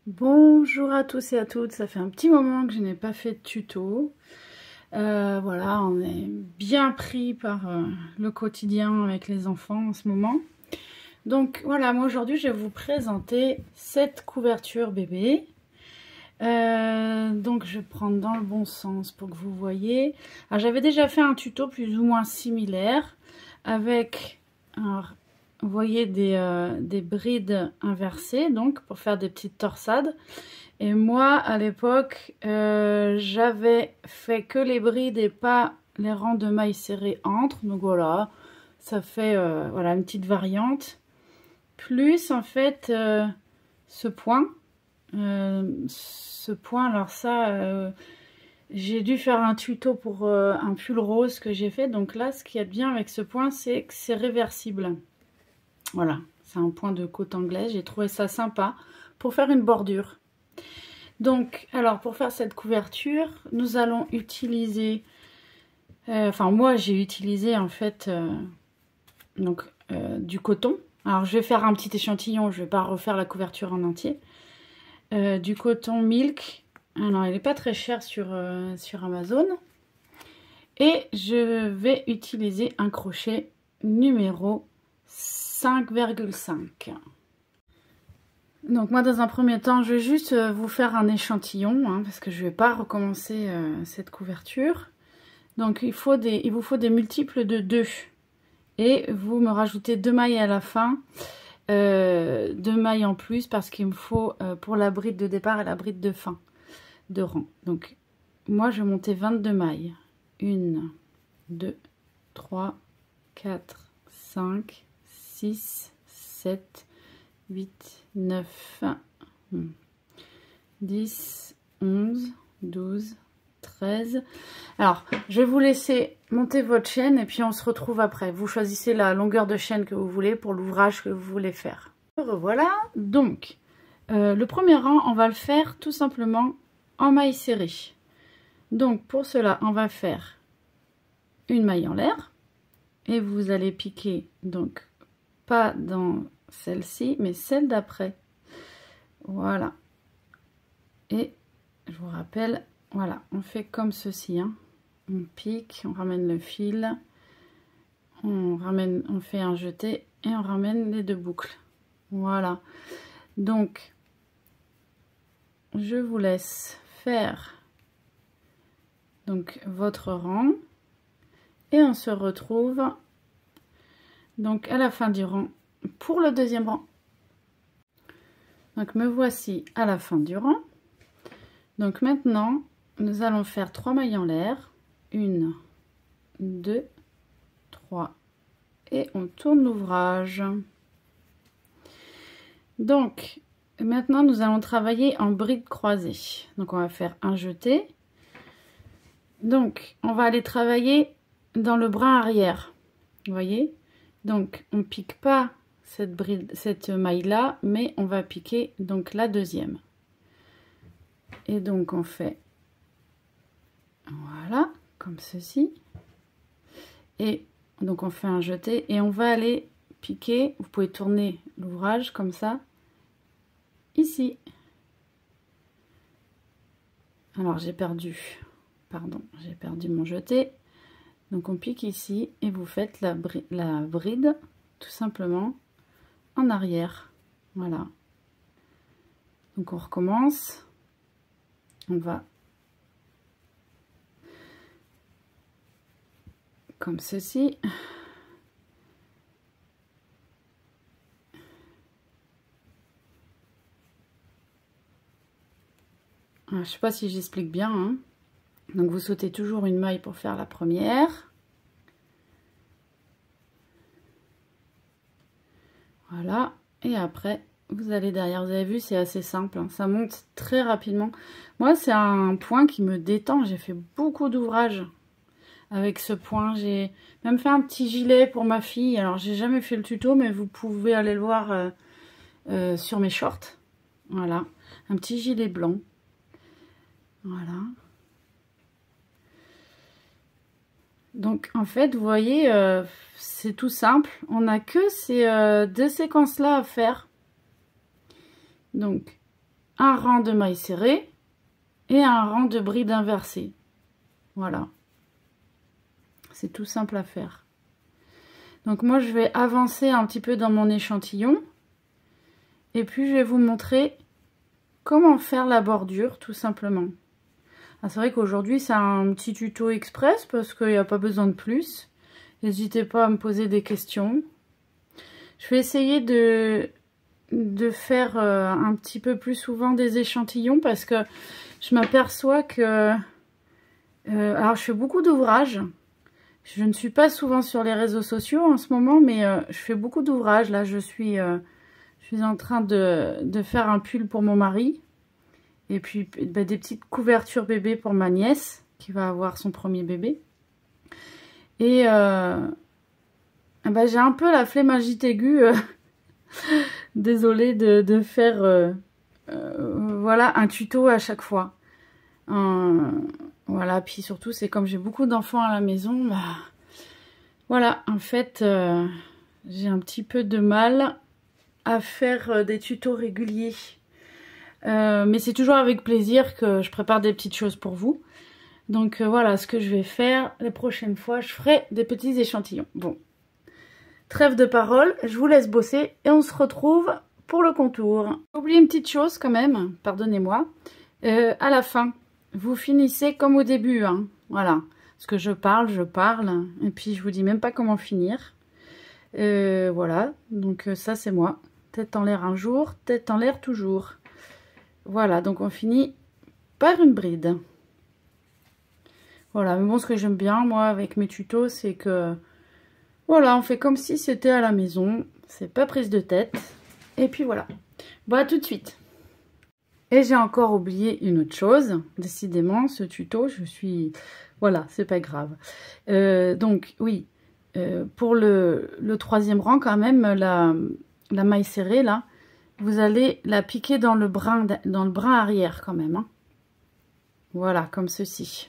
Bonjour à tous et à toutes, ça fait un petit moment que je n'ai pas fait de tuto. Voilà, on est bien pris par le quotidien avec les enfants en ce moment. Donc voilà, moi aujourd'hui je vais vous présenter cette couverture bébé. Donc je vais prendre dans le bon sens pour que vous voyez. Alors j'avais déjà fait un tuto plus ou moins similaire avec vous voyez des brides inversées, donc pour faire des petites torsades. Et moi, à l'époque, j'avais fait que les brides et pas les rangs de mailles serrées entre. Donc voilà, ça fait voilà, une petite variante. Plus en fait, ce point. Alors ça, j'ai dû faire un tuto pour un pull rose que j'ai fait. Donc là, ce qu'il y a de bien avec ce point, c'est que c'est réversible. Voilà, c'est un point de côte anglaise, j'ai trouvé ça sympa pour faire une bordure. Donc, alors pour faire cette couverture, nous allons utiliser, moi j'ai utilisé en fait du coton. Alors je vais faire un petit échantillon, je ne vais pas refaire la couverture en entier. Du coton Milk, alors il n'est pas très cher sur Amazon. Et je vais utiliser un crochet numéro 5,5. Donc moi dans un premier temps je vais juste vous faire un échantillon parce que je ne vais pas recommencer cette couverture. Donc il vous faut des multiples de 2 et vous me rajoutez 2 mailles à la fin, 2 mailles en plus parce qu'il me faut pour la bride de départ et la bride de fin de rang. Donc moi je vais monter 22 mailles. 1, 2, 3, 4, 5, 6, 7, 8, 9, 10, 11, 12, 13. Alors, je vais vous laisser monter votre chaîne et puis on se retrouve après. Vous choisissez la longueur de chaîne que vous voulez pour l'ouvrage que vous voulez faire. Voilà, donc, le premier rang, on va le faire tout simplement en maille serrée. Donc, pour cela, on va faire une maille en l'air et vous allez piquer, donc, pas dans celle-ci, mais celle d'après. Voilà. Et je vous rappelle, voilà, on fait comme ceci. On pique, on ramène le fil, on fait un jeté et on ramène les 2 boucles. Voilà. Donc, je vous laisse faire donc votre rang et on se retrouve donc à la fin du rang pour le deuxième rang. Donc me voici à la fin du rang. Donc maintenant nous allons faire 3 mailles en l'air, 1, 2, 3 et on tourne l'ouvrage. Donc maintenant nous allons travailler en bride croisée. Donc on va faire un jeté. Donc on va aller travailler dans le brin arrière, vous voyez. Donc on pique pas cette maille là, mais on va piquer donc la deuxième. Et donc on fait voilà comme ceci et donc on fait un jeté et on va aller piquer. Vous pouvez tourner l'ouvrage comme ça ici. Alors j'ai perdu mon jeté. Donc on pique ici et vous faites la bride tout simplement en arrière. Voilà. Donc on recommence. On va comme ceci. Alors, je ne sais pas si j'explique bien. Donc vous sautez toujours une maille pour faire la première. Voilà. Et après, vous allez derrière. Vous avez vu, c'est assez simple. Ça monte très rapidement. Moi, c'est un point qui me détend. J'ai fait beaucoup d'ouvrages avec ce point. J'ai même fait un petit gilet pour ma fille. Alors, j'ai jamais fait le tuto, mais vous pouvez aller le voir sur mes shorts. Voilà. Un petit gilet blanc. Voilà. Donc en fait vous voyez c'est tout simple, on n'a que ces 2 séquences là à faire. Donc un rang de mailles serrées et un rang de bride inversée. Voilà. C'est tout simple à faire. Donc moi, je vais avancer un petit peu dans mon échantillon. Et puis, je vais vous montrer comment faire la bordure, tout simplement. C'est vrai qu'aujourd'hui, c'est un petit tuto express parce qu'il n'y a pas besoin de plus. N'hésitez pas à me poser des questions. Je vais essayer de faire un petit peu plus souvent des échantillons parce que je m'aperçois que... alors, je fais beaucoup d'ouvrages. Je ne suis pas souvent sur les réseaux sociaux en ce moment, mais je fais beaucoup d'ouvrages. Là, je suis en train de faire un pull pour mon mari. Et puis, bah, des petites couvertures bébé pour ma nièce, qui va avoir son premier bébé. Et bah, j'ai un peu la flemmingite aiguë. Désolée de faire voilà, un tuto à chaque fois. Voilà, puis surtout, c'est comme j'ai beaucoup d'enfants à la maison, bah, voilà, en fait, j'ai un petit peu de mal à faire des tutos réguliers. Mais c'est toujours avec plaisir que je prépare des petites choses pour vous. Donc voilà, ce que je vais faire, les prochaines fois, je ferai des petits échantillons. Bon, trêve de parole, je vous laisse bosser et on se retrouve pour le contour. J'ai oublié une petite chose quand même, pardonnez-moi. À la fin, vous finissez comme au début, hein, voilà. Parce que je parle, et puis je vous dis même pas comment finir. Voilà, donc ça c'est moi. Tête en l'air un jour, tête en l'air toujours. Voilà, donc on finit par une bride. Voilà, mais bon, ce que j'aime bien, moi, avec mes tutos, c'est que... Voilà, on fait comme si c'était à la maison. C'est pas prise de tête. Et puis voilà. Bon, à tout de suite. Et j'ai encore oublié une autre chose. Décidément, ce tuto, je suis... Voilà, c'est pas grave. Donc, oui, pour le troisième rang, quand même, la maille serrée, là, vous allez la piquer dans le brin arrière, quand même. Hein. Voilà, comme ceci.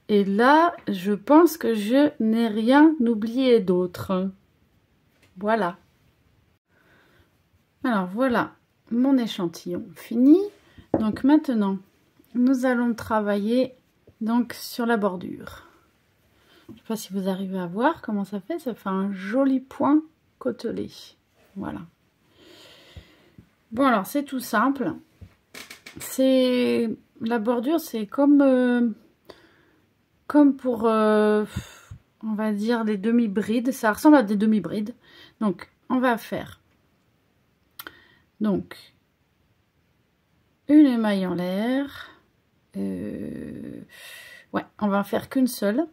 Et là, je pense que je n'ai rien oublié d'autre. Voilà. Alors, voilà mon échantillon fini. Donc maintenant, nous allons travailler donc sur la bordure. Je ne sais pas si vous arrivez à voir comment ça fait. Ça fait un joli point côtelé. Voilà. Bon, alors, c'est tout simple. La bordure, c'est comme pour, on va dire, des demi-brides. Ça ressemble à des demi-brides. Donc, on va faire donc une maille en l'air. Ouais, on va en faire qu'une seule.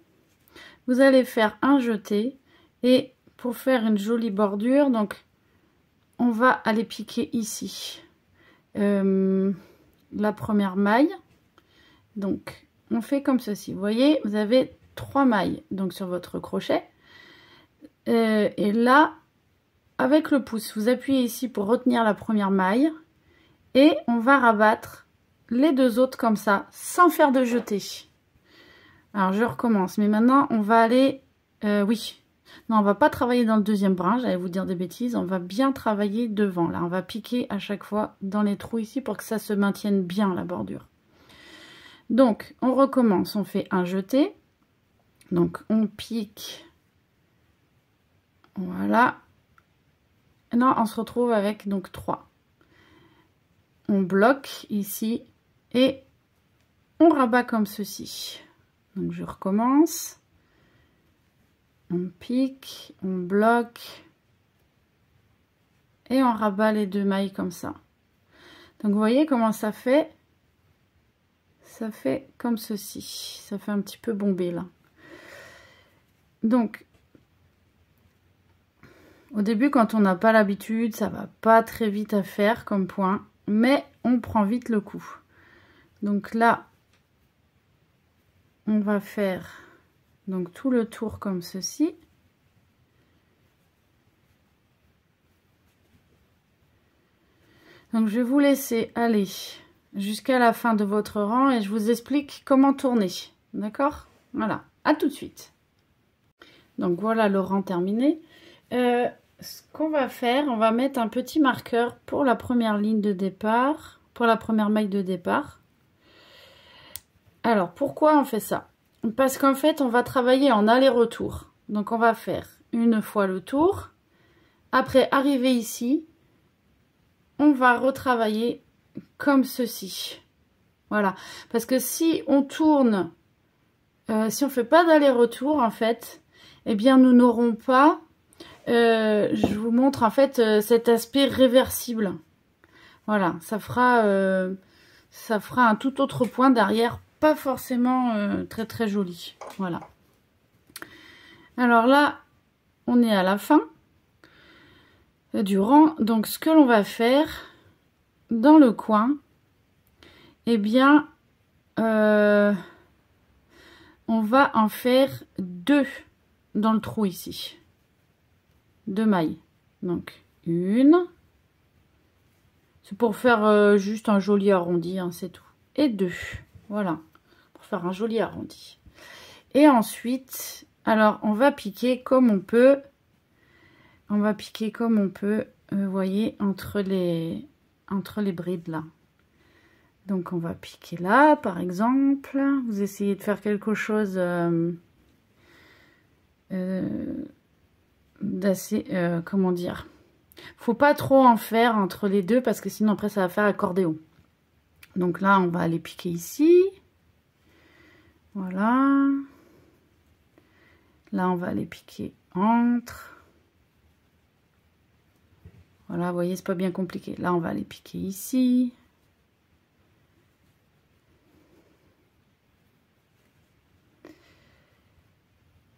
Vous allez faire un jeté. Et pour faire une jolie bordure, donc, on va aller piquer ici. La première maille. Donc, on fait comme ceci. Vous voyez, vous avez 3 mailles donc sur votre crochet. Et là, avec le pouce, vous appuyez ici pour retenir la première maille. Et on va rabattre les 2 autres comme ça, sans faire de jeté. Alors, je recommence. Mais maintenant, on va aller... oui. Non, on va pas travailler dans le deuxième brin. J'allais vous dire des bêtises. On va bien travailler devant. Là, on va piquer à chaque fois dans les trous ici pour que ça se maintienne bien, la bordure. Donc, on recommence, on fait un jeté. Donc, on pique. Voilà. Non, on se retrouve avec donc 3. On bloque ici et on rabat comme ceci. Donc, je recommence. On pique, on bloque et on rabat les 2 mailles comme ça. Donc, vous voyez comment ça fait? Ça fait comme ceci. Ça fait un petit peu bombé là. Donc, au début, quand on n'a pas l'habitude, ça va pas très vite à faire comme point. Mais on prend vite le coup. Donc là, on va faire donc tout le tour comme ceci. Donc, je vais vous laisser aller jusqu'à la fin de votre rang et je vous explique comment tourner. D'accord? Voilà, à tout de suite. Donc voilà le rang terminé. Ce qu'on va faire, on va mettre un petit marqueur pour la première ligne de départ, pour la première maille de départ. Alors, pourquoi on fait ça? Parce qu'en fait, on va travailler en aller-retour. Donc, on va faire une fois le tour. Après, arriver ici, on va retravailler comme ceci. Voilà. Parce que si on tourne, si on ne fait pas d'aller-retour, en fait, eh bien, nous n'aurons pas, je vous montre, en fait, cet aspect réversible. Voilà. Ça fera un tout autre point derrière, pas forcément très très joli. Voilà. Alors là, on est à la fin du rang. Donc, ce que l'on va faire dans le coin, eh bien, on va en faire 2 dans le trou ici. 2 mailles. Donc, une. C'est pour faire juste un joli arrondi, hein, c'est tout. Et 2. Voilà. Pour faire un joli arrondi. Et ensuite, alors, on va piquer comme on peut. On va piquer comme on peut, vous voyez, entre les brides là. Donc, on va piquer là, par exemple. Vous essayez de faire quelque chose d'assez, comment dire, faut pas trop en faire entre les deux parce que sinon après ça va faire accordéon. Donc là, on va aller piquer ici. Voilà. Là, on va aller piquer entre. Voilà, vous voyez, c'est pas bien compliqué. Là, on va aller piquer ici.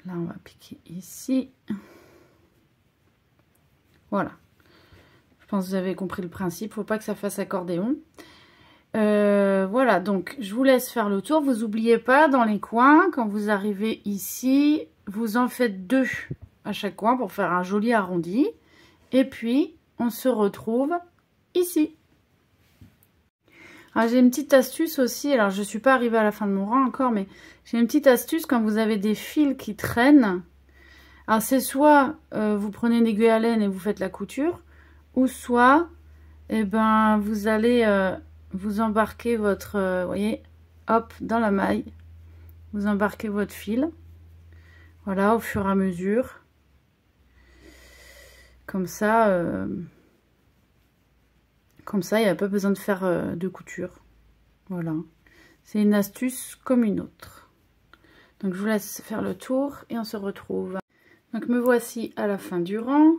Là, on va piquer ici. Voilà. Je pense que vous avez compris le principe. Faut pas que ça fasse accordéon. Voilà, donc je vous laisse faire le tour. Vous n'oubliez pas, dans les coins, quand vous arrivez ici, vous en faites 2 à chaque coin pour faire un joli arrondi. Et puis, on se retrouve ici. Alors, j'ai une petite astuce aussi. Alors, je ne suis pas arrivée à la fin de mon rang encore, mais j'ai une petite astuce quand vous avez des fils qui traînent. Alors, c'est soit vous prenez une aiguille à laine et vous faites la couture, ou soit, eh ben, vous allez vous embarquer votre, vous voyez, hop, dans la maille. Vous embarquez votre fil. Voilà, au fur et à mesure. Comme ça, il n'y a pas besoin de faire de couture. Voilà. C'est une astuce comme une autre. Donc, je vous laisse faire le tour et on se retrouve. Donc, me voici à la fin du rang.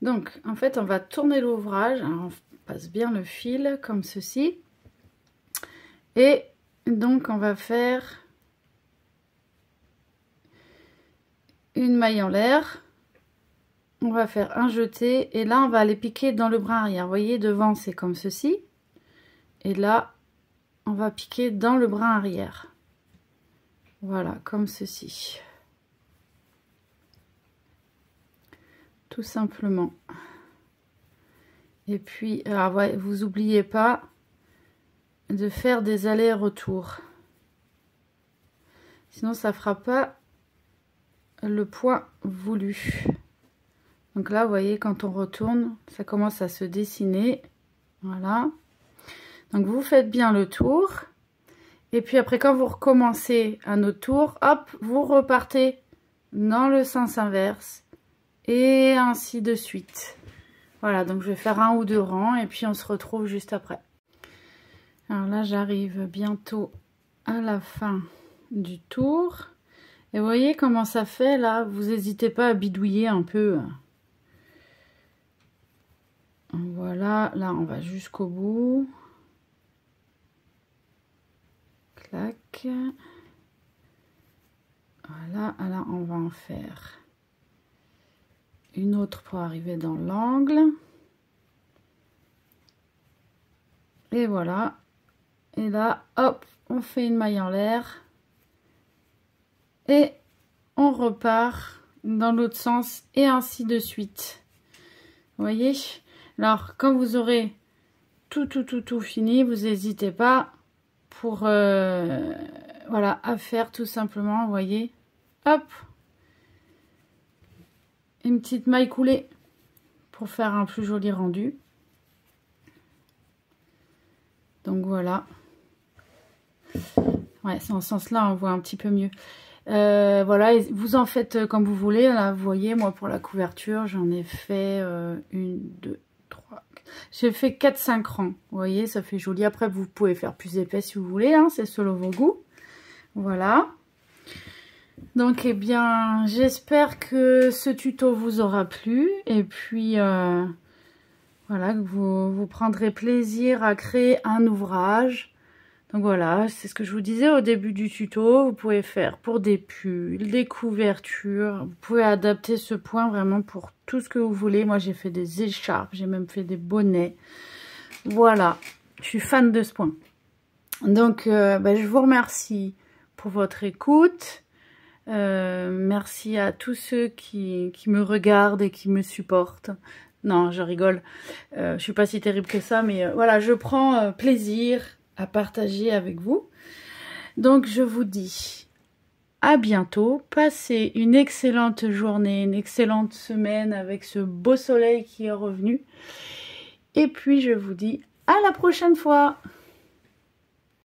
Donc, en fait, on va tourner l'ouvrage. Alors, on passe bien le fil comme ceci. Et donc, on va faire une maille en l'air. On va faire un jeté. Et là, on va aller piquer dans le brin arrière. Vous voyez, devant, c'est comme ceci. Et là, on va piquer dans le brin arrière. Voilà, comme ceci. Tout simplement. Et puis, alors, ouais, vous n'oubliez pas de faire des allers-retours. Sinon, ça ne fera pas le point voulu. Donc là, vous voyez, quand on retourne, ça commence à se dessiner. Voilà. Donc, vous faites bien le tour. Et puis après, quand vous recommencez à notre tour, hop, vous repartez dans le sens inverse. Et ainsi de suite. Voilà, donc je vais faire 1 ou 2 rangs et puis on se retrouve juste après. Alors là, j'arrive bientôt à la fin du tour. Et vous voyez comment ça fait là? Vous n'hésitez pas à bidouiller un peu. Voilà, là on va jusqu'au bout. Clac. Voilà, là on va en faire une autre pour arriver dans l'angle. Et voilà. Et là, hop, on fait une maille en l'air. Et on repart dans l'autre sens et ainsi de suite. Vous voyez? Alors, quand vous aurez tout fini, vous n'hésitez pas pour, voilà, à faire tout simplement, vous voyez? Hop! Une petite maille coulée pour faire un plus joli rendu. Donc voilà. Ouais, c'est en ce sens-là, on voit un petit peu mieux. Voilà, et vous en faites comme vous voulez. Là, vous voyez, moi, pour la couverture, j'en ai fait 1, 2, 3... J'ai fait 4-5 rangs. Vous voyez, ça fait joli. Après, vous pouvez faire plus épais si vous voulez. Hein, c'est selon vos goûts. Voilà. Donc, eh bien, j'espère que ce tuto vous aura plu. Et puis, voilà, que vous prendrez plaisir à créer un ouvrage. Donc voilà, c'est ce que je vous disais au début du tuto. Vous pouvez faire pour des pulls, des couvertures. Vous pouvez adapter ce point vraiment pour tout ce que vous voulez. Moi, j'ai fait des écharpes, j'ai même fait des bonnets. Voilà, je suis fan de ce point. Donc, je vous remercie pour votre écoute. Merci à tous ceux qui me regardent et qui me supportent. Non, je rigole. Je suis pas si terrible que ça, mais voilà, je prends plaisir à partager avec vous. Donc, je vous dis à bientôt. Passez une excellente journée, une excellente semaine avec ce beau soleil qui est revenu. Et puis, je vous dis à la prochaine fois.